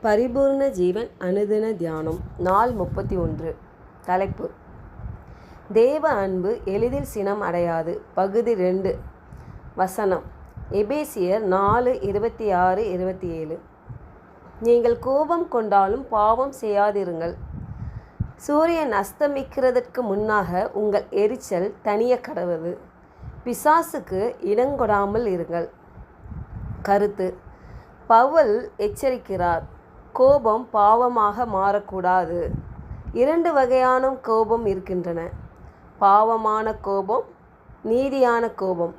பரிபூர்ண ஜீவன் அனுதின தியானம் நாள் 31. தலைப்பு: தேவ அன்பு எளிதில் சினம் அடையாது. பகுதி 2. வசனம்: எபேசியர் 4:26-27. நீங்கள் கோபம் கொண்டாலும் பாவம் செய்யாதிருங்கள். சூரியன் அஸ்தமிக்கிறதற்கு முன்னாக உங்கள் எரிச்சல் தணிய கடவது. பிசாசுக்கு இடங்கொடாமல் இருங்கள். கருத்து: பவுல் எச்சரிக்கிறார், கோபம் பாவமாக மாறக்கூடாது. 2 வகையான கோபம் இருக்கின்றன: பாவமான கோபம், நீதியான கோபம்.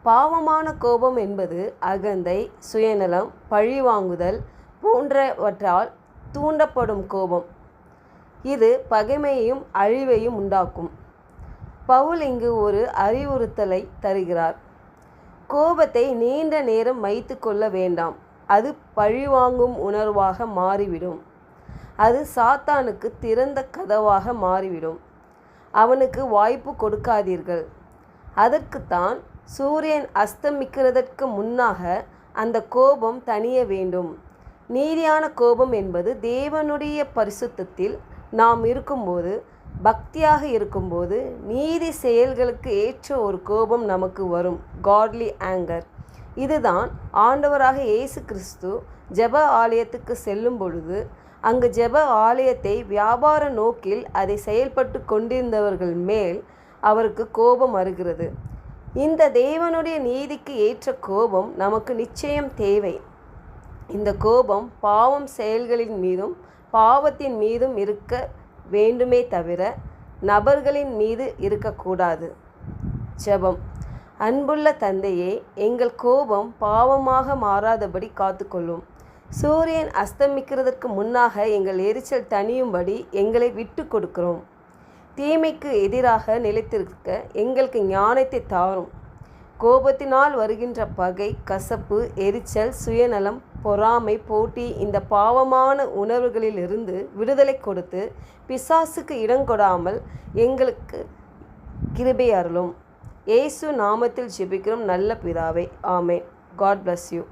பாவமான கோபம் என்பது அகந்தை, சுயநலம், பழிவாங்குதல் போன்றவற்றால் தூண்டப்படும் கோபம். இது பகைமையையும் அழிவையும் உண்டாக்கும். பவுல் இங்கு ஒரு அறிவுறுத்தலை தருகிறார். கோபத்தை நீண்ட நேரம் வைத்து கொள்ள வேண்டாம். அது பழிவாங்கும் உணர்வாக மாறிவிடும். அது சாத்தானுக்கு திறந்த கதவாக மாறிவிடும். அவனுக்கு வாய்ப்பு கொடுக்காதீர்கள். அதற்குத்தான் சூரியன் அஸ்தமிக்கிறதற்கு முன்னாக அந்த கோபம் தணிய வேண்டும். நீதியான கோபம் என்பது தேவனுடைய பரிசுத்தத்தில் நாம் இருக்கும்போது, பக்தியாக இருக்கும்போது, நீதி செயல்களுக்கு ஏற்ற ஒரு கோபம் நமக்கு வரும். காட்லி ஆங்கர். இதுதான் ஆண்டவராக இயேசு கிறிஸ்து ஜெப ஆலயத்துக்கு செல்லும் பொழுது, அங்கு ஜெப ஆலயத்தை வியாபார நோக்கில் அதை செயல்பட்டு கொண்டிருந்தவர்கள் மேல் அவருக்கு கோபம் வருகிறது. இந்த தேவனுடைய நீதிக்கு ஏற்ற கோபம் நமக்கு நிச்சயம் தேவை. இந்த கோபம் பாவம் செயல்களின் மீதும் பாவத்தின் மீதும் இருக்க வேண்டுமே தவிர நபர்களின் மீது இருக்கக்கூடாது. ஜெபம். அன்புள்ள தந்தையே, எங்கள் கோபம் பாவமாக மாறாதபடி காத்துக்கொள்ளும். சூரியன் அஸ்தமிக்கிறதற்கு முன்னாக எங்கள் எரிச்சல் தணியும்படி எங்களை விட்டு கொடுக்கிறோம். தீமைக்கு எதிராக நிலைத்திருக்க எங்களுக்கு ஞானத்தை தாரும். கோபத்தினால் வருகின்ற பகை, கசப்பு, எரிச்சல், சுயநலம், பொறாமை, போட்டி, இந்த பாவமான உணர்வுகளிலிருந்து விடுதலை கொடுத்து பிசாசுக்கு இடங்கொடாமல் எங்களுக்கு கிருபை அருளும். இயேசு நாமத்தில் ஜெபிக்கிறோம் நல்ல பிதாவே. ஆமென். God bless you.